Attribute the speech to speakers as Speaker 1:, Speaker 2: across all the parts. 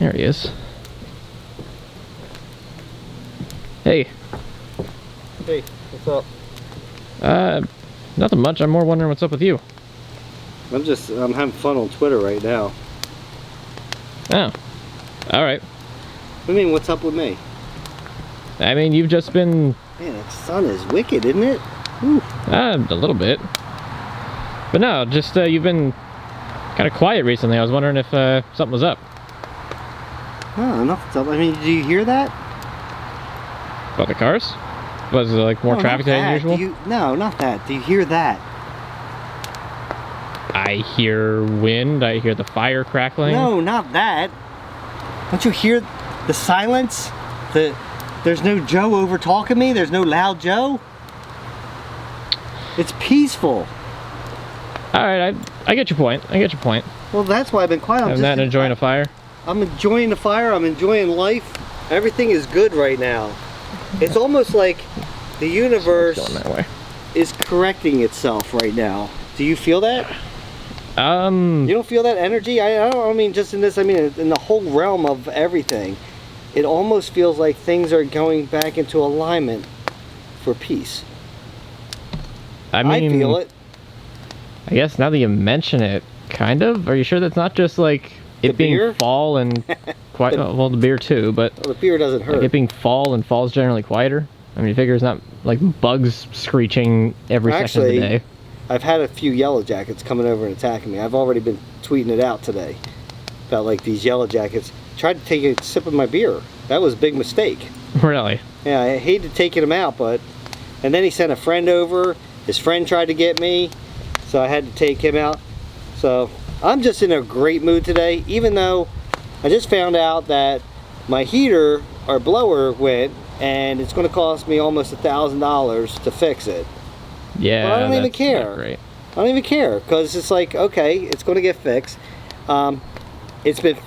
Speaker 1: There he is. Hey.
Speaker 2: Hey, what's up?
Speaker 1: Nothing much. I'm more wondering what's up with you.
Speaker 2: I'm having fun on Twitter right now.
Speaker 1: Oh. Alright.
Speaker 2: What do you mean, what's up with me?
Speaker 1: I mean, you've just been...
Speaker 2: Man, that sun is wicked, isn't it? Whew.
Speaker 1: A little bit. But no, just you've been kind of quiet recently. I was wondering if something was up.
Speaker 2: Oh, nothing's up. I mean, do you hear that?
Speaker 1: About the cars? Was there like more traffic than usual?
Speaker 2: No, not that. Do you hear that?
Speaker 1: I hear wind. I hear the fire crackling.
Speaker 2: No, not that. Don't you hear the silence? There's no Joe over talking me. There's no loud Joe. It's peaceful.
Speaker 1: All right, I get your point. I get your point.
Speaker 2: Well, that's why I've been quiet.
Speaker 1: I'm not enjoying a fire.
Speaker 2: I'm enjoying the fire. I'm enjoying life. Everything is good right now. It's almost like the universe
Speaker 1: going that way.
Speaker 2: is correcting itself right now. Do you feel that? You don't feel that energy? I don't mean just in this. I mean in the whole realm of everything. It almost feels like things are going back into alignment for peace.
Speaker 1: I mean,
Speaker 2: I feel it.
Speaker 1: I guess now that you mention it, kind of. Are you sure that's not just like it being
Speaker 2: beer?
Speaker 1: fall and quiet? Well, the beer too, but
Speaker 2: Well, the beer doesn't hurt.
Speaker 1: like it being fall and fall's generally quieter. I mean, you figure it's not like bugs screeching every second of the day.
Speaker 2: I've had a few yellow jackets coming over and attacking me. I've already been tweeting it out today about like these yellow jackets. Tried to take a sip of my beer. That was a big mistake.
Speaker 1: Really?
Speaker 2: Yeah, I hated taking him out, and then he sent a friend over. His friend tried to get me, so I had to take him out. So I'm just in a great mood today, even though I just found out that my heater or blower went, and it's going to cost me almost $1,000 to fix it.
Speaker 1: Yeah.
Speaker 2: But I don't even care.
Speaker 1: Great.
Speaker 2: I don't even care, because it's like, okay, it's going to get fixed. It's been,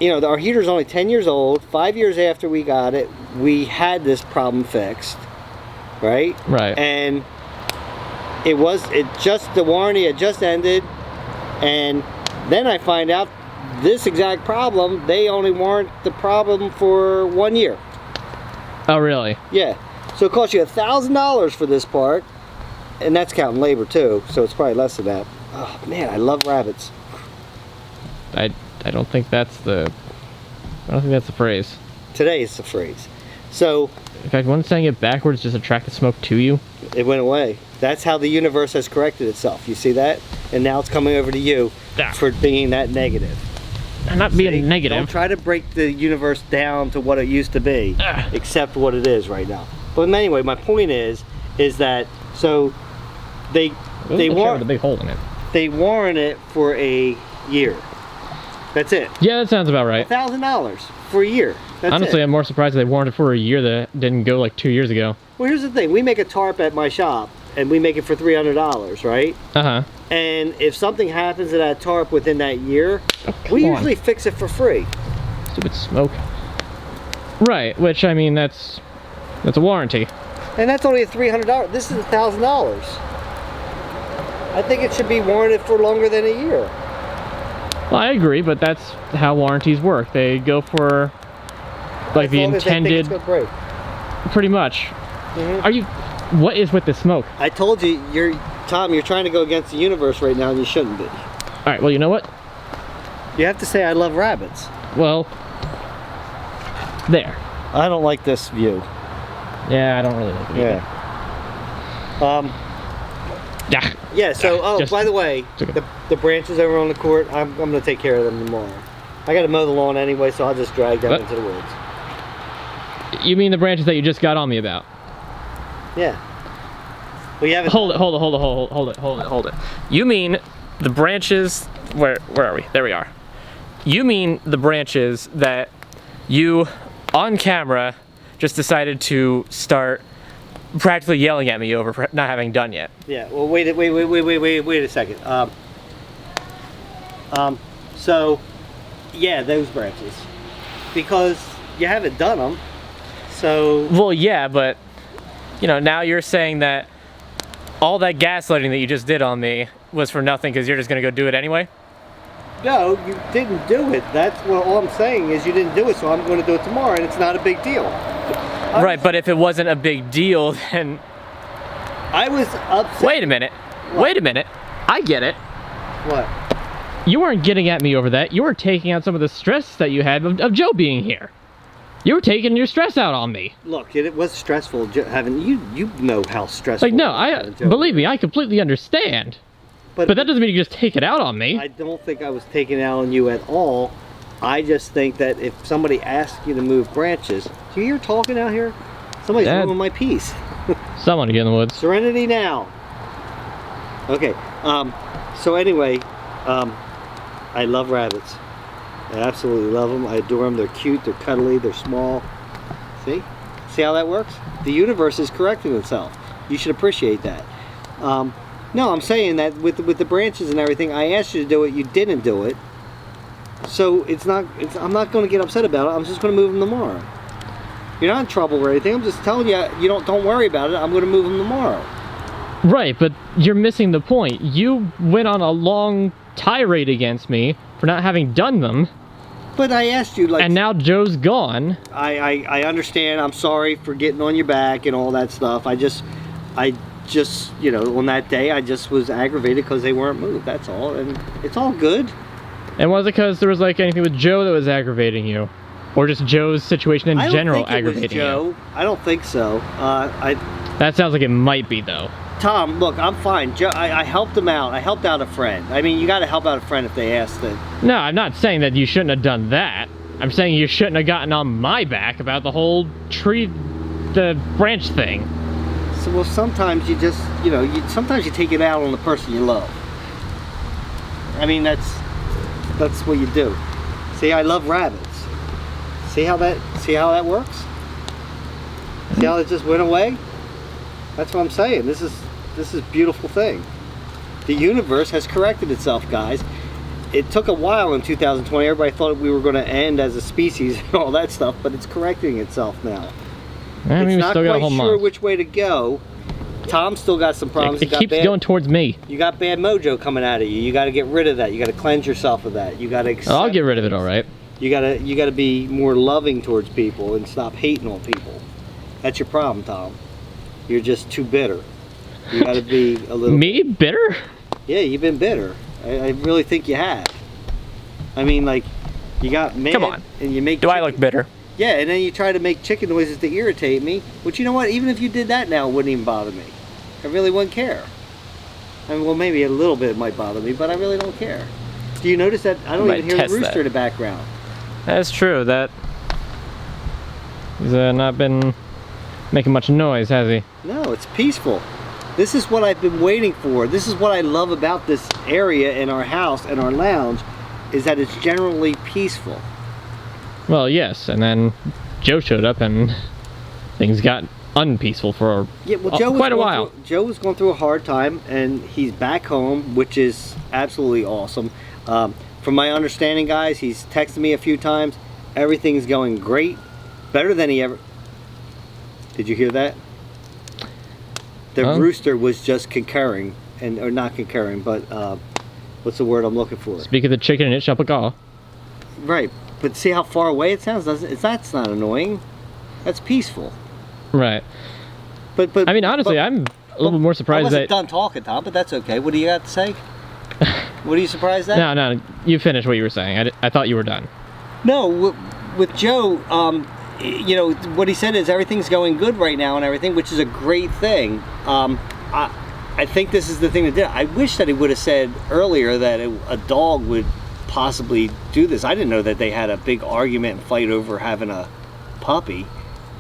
Speaker 2: our heater's only 10 years old. 5 years after we got it, we had this problem fixed, right?
Speaker 1: Right.
Speaker 2: And the warranty had just ended, and then I find out this exact problem, they only warrant the problem for 1 year.
Speaker 1: Oh, really?
Speaker 2: Yeah. So it costs you $1,000 for this part, and that's counting labor too, so it's probably less than that. Oh man, I love rabbits.
Speaker 1: I don't think that's the phrase.
Speaker 2: Today is the phrase. So
Speaker 1: In fact, wasn't saying it backwards just attract the smoke to you?
Speaker 2: it went away. That's how the universe has corrected itself. You see that? And now it's coming over to you for being that negative.
Speaker 1: I'm not being negative.
Speaker 2: Don't try to break the universe down to what it used to be, except what it is right now. But anyway, my point is that so they warrant
Speaker 1: a big hole in it.
Speaker 2: They warrant it for a year. That's it.
Speaker 1: Yeah, that sounds about right.
Speaker 2: $1,000 for a year. That's
Speaker 1: Honestly,
Speaker 2: it.
Speaker 1: I'm more surprised they warranted for a year that didn't go like 2 years ago.
Speaker 2: Well, here's the thing. We make a tarp at my shop, and we make it for $300, right?
Speaker 1: Uh-huh.
Speaker 2: And if something happens to that tarp within that year, we usually fix it for free.
Speaker 1: Stupid smoke. Right, which, I mean, that's a warranty.
Speaker 2: And that's only a $300. This is $1,000. I think it should be warranted for longer than a year.
Speaker 1: Well, I agree, but that's how warranties work. They go for like the intended. Pretty much. What is with the smoke?
Speaker 2: I told you, Tom, you're trying to go against the universe right now, and you shouldn't be.
Speaker 1: All right. Well, you know what?
Speaker 2: You have to say I love rabbits.
Speaker 1: Well, there.
Speaker 2: I don't like this view.
Speaker 1: Yeah, I don't really like it either.
Speaker 2: Yeah. Yeah, so, by the way, the branches over on the court, I'm going to take care of them tomorrow. I got to mow the lawn anyway, so I'll just drag them into the woods.
Speaker 1: You mean the branches that you just got on me about?
Speaker 2: Yeah. Well, you haven't...
Speaker 1: Hold it. You mean the branches... Where are we? There we are. You mean the branches that you, on camera, just decided to start practically yelling at me over not having done yet.
Speaker 2: Yeah, well, wait a second. So, yeah, those branches. Because you haven't done them, so...
Speaker 1: Well, yeah, but, now you're saying that all that gaslighting that you just did on me was for nothing because you're just going to go do it anyway?
Speaker 2: No, you didn't do it. That's what all I'm saying is you didn't do it, so I'm going to do it tomorrow, and it's not a big deal.
Speaker 1: Right, but if it wasn't a big deal, then...
Speaker 2: I was upset.
Speaker 1: Wait a minute.
Speaker 2: What?
Speaker 1: Wait a minute. I get it.
Speaker 2: What?
Speaker 1: You weren't getting at me over that. You were taking out some of the stress that you had of Joe being here. You were taking your stress out on me.
Speaker 2: Look, it was stressful having you know how stressful.
Speaker 1: Like, no, believe me, I completely understand. But that doesn't mean you just take it out on me.
Speaker 2: I don't think I was taking it out on you at all. I just think that if somebody asks you to move branches, do you hear talking out here? Somebody's ruining my peace.
Speaker 1: Someone to get in the woods.
Speaker 2: Serenity now. Okay. So anyway, I love rabbits. I absolutely love them. I adore them. They're cute. They're cuddly. They're small. See? See how that works? The universe is correcting itself. You should appreciate that. No, I'm saying that with the branches and everything, I asked you to do it. You didn't do it. So I'm not going to get upset about it. I'm just going to move them tomorrow. You're not in trouble or anything. I'm just telling you, don't worry about it. I'm going to move them tomorrow.
Speaker 1: Right, but you're missing the point. You went on a long tirade against me for not having done them.
Speaker 2: But I asked you, like...
Speaker 1: And now Joe's gone.
Speaker 2: I understand. I'm sorry for getting on your back and all that stuff. I just, on that day, I just was aggravated because they weren't moved. That's all. And it's all good. And
Speaker 1: was it because there was, like, anything with Joe that was aggravating you? Or just Joe's situation in general aggravating you?
Speaker 2: I don't think so.
Speaker 1: That sounds like it might be, though.
Speaker 2: Tom, look, I'm fine. Joe, I helped him out. I helped out a friend. I mean, you got to help out a friend if they ask it.
Speaker 1: No, I'm not saying that you shouldn't have done that. I'm saying you shouldn't have gotten on my back about the whole the branch thing.
Speaker 2: So, well, sometimes you just, sometimes you take it out on the person you love. I mean, that's what you do. See, I love rabbits. See how that works? See how it just went away? That's what I'm saying. This is a beautiful thing. The universe has corrected itself, guys. It took a while in 2020. Everybody thought we were going to end as a species and all that stuff, but it's correcting itself now.
Speaker 1: I mean,
Speaker 2: it's not quite sure which way to go. Tom's still got some problems.
Speaker 1: It keeps going towards me.
Speaker 2: You got bad mojo coming out of you. You got to get rid of that. You got to cleanse yourself of that. You got to accept.
Speaker 1: I'll get rid of it, all right.
Speaker 2: You gotta be more loving towards people and stop hating on people. That's your problem, Tom. You're just too bitter. You gotta be a little...
Speaker 1: Me? Bitter?
Speaker 2: Yeah, you've been bitter. I really think you have. I mean, like, you got mad.
Speaker 1: Come on.
Speaker 2: And you make...
Speaker 1: Do I look bitter?
Speaker 2: Yeah, and then you try to make chicken noises to irritate me. Which, you know what? Even if you did that now, it wouldn't even bother me. I really wouldn't care. I mean, well, maybe a little bit might bother me, but I really don't care. Do you notice that I don't even hear the rooster in the background?
Speaker 1: That's true. That he's not been making much noise, has he?
Speaker 2: No, it's peaceful. This is what I've been waiting for. This is what I love about this area in our house and our lounge, is that it's generally peaceful.
Speaker 1: Well, yes, and then Joe showed up and things got unpeaceful for quite a while.
Speaker 2: Joe was going through a hard time, and he's back home, which is absolutely awesome. From my understanding, guys, he's texted me a few times. Everything's going great. Better than he ever... Did you hear that? The rooster was just concurring, or not concurring, but what's the word I'm looking for?
Speaker 1: Speak of the chicken and it shall caw.
Speaker 2: Right, but see how far away it sounds? That's not annoying. That's peaceful.
Speaker 1: Right.
Speaker 2: But
Speaker 1: I mean, honestly, I'm a little more surprised that...
Speaker 2: I wasn't done talking, Tom, but that's okay. What do you got to say? What are you surprised at?
Speaker 1: No, you finished what you were saying. I thought you were done.
Speaker 2: No, with Joe, what he said is everything's going good right now and everything, which is a great thing. I think this is the thing that did it. I wish that he would have said earlier that a dog would possibly do this. I didn't know that they had a big argument and fight over having a puppy.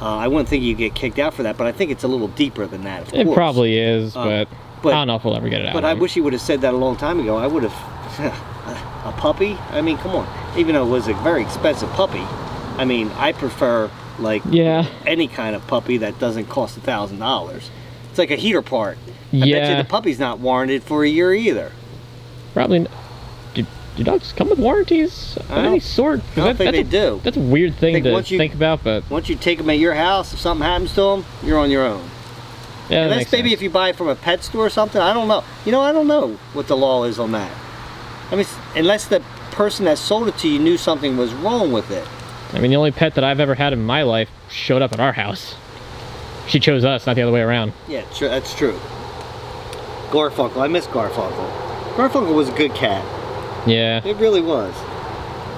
Speaker 2: I wouldn't think you'd get kicked out for that, but I think it's a little deeper than that, of course.
Speaker 1: It probably is, but I don't know if we'll ever get it out.
Speaker 2: But I wish he would have said that a long time ago. I would have... A puppy? I mean, come on. Even though it was a very expensive puppy, I mean, I prefer, like, any kind of puppy that doesn't cost $1,000. It's like a heater part. I bet you the puppy's not warranted for a year either.
Speaker 1: Probably not. Do dogs come with warranties of any sort?
Speaker 2: I don't think they do.
Speaker 1: That's a weird thing to think about, but...
Speaker 2: Once you take them at your house, if something happens to them, you're on your own.
Speaker 1: Yeah,
Speaker 2: unless maybe if you buy it from a pet store or something, I don't know. I don't know what the law is on that. I mean, unless the person that sold it to you knew something was wrong with it.
Speaker 1: I mean, the only pet that I've ever had in my life showed up at our house. She chose us, not the other way around.
Speaker 2: Yeah, that's true. Garfunkel, I miss Garfunkel. Garfunkel was a good cat.
Speaker 1: Yeah.
Speaker 2: It really was.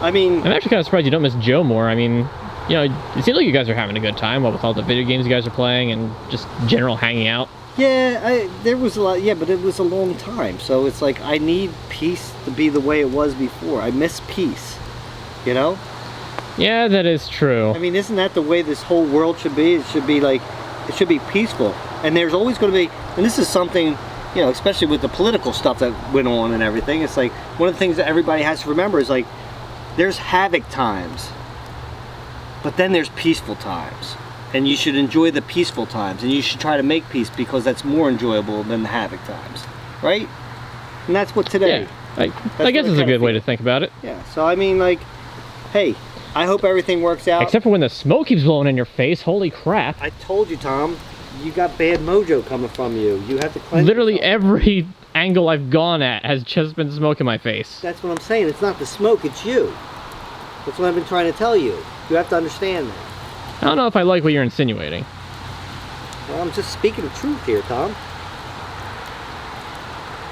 Speaker 2: I mean...
Speaker 1: I'm actually kind of surprised you don't miss Joe more. I mean, you know, it seems like you guys are having a good time with all the video games you guys are playing and just general hanging out.
Speaker 2: Yeah, there was a lot, yeah, but it was a long time. So it's like, I need peace to be the way it was before. I miss peace, you know?
Speaker 1: Yeah, that is true.
Speaker 2: I mean, isn't that the way this whole world should be? It should be like, it should be peaceful. And there's always going to be, and this is something, you know, especially with the political stuff that went on and everything, it's like, one of the things that everybody has to remember is like, there's havoc times, but then there's peaceful times. And you should enjoy the peaceful times, and you should try to make peace because that's more enjoyable than the havoc times, right? And that's what today.
Speaker 1: Yeah, I guess it's a good way to think about it.
Speaker 2: Yeah, so I mean, like, hey, I hope everything works out.
Speaker 1: Except for when the smoke keeps blowing in your face, holy crap.
Speaker 2: I told you, Tom, you got bad mojo coming from you. You have to cleanse
Speaker 1: Literally
Speaker 2: yourself.
Speaker 1: Every angle I've gone at has just been smoke in my face.
Speaker 2: That's what I'm saying. It's not the smoke, it's you. That's what I've been trying to tell you. You have to understand that.
Speaker 1: I don't know if I like what you're insinuating.
Speaker 2: Well, I'm just speaking the truth here, Tom.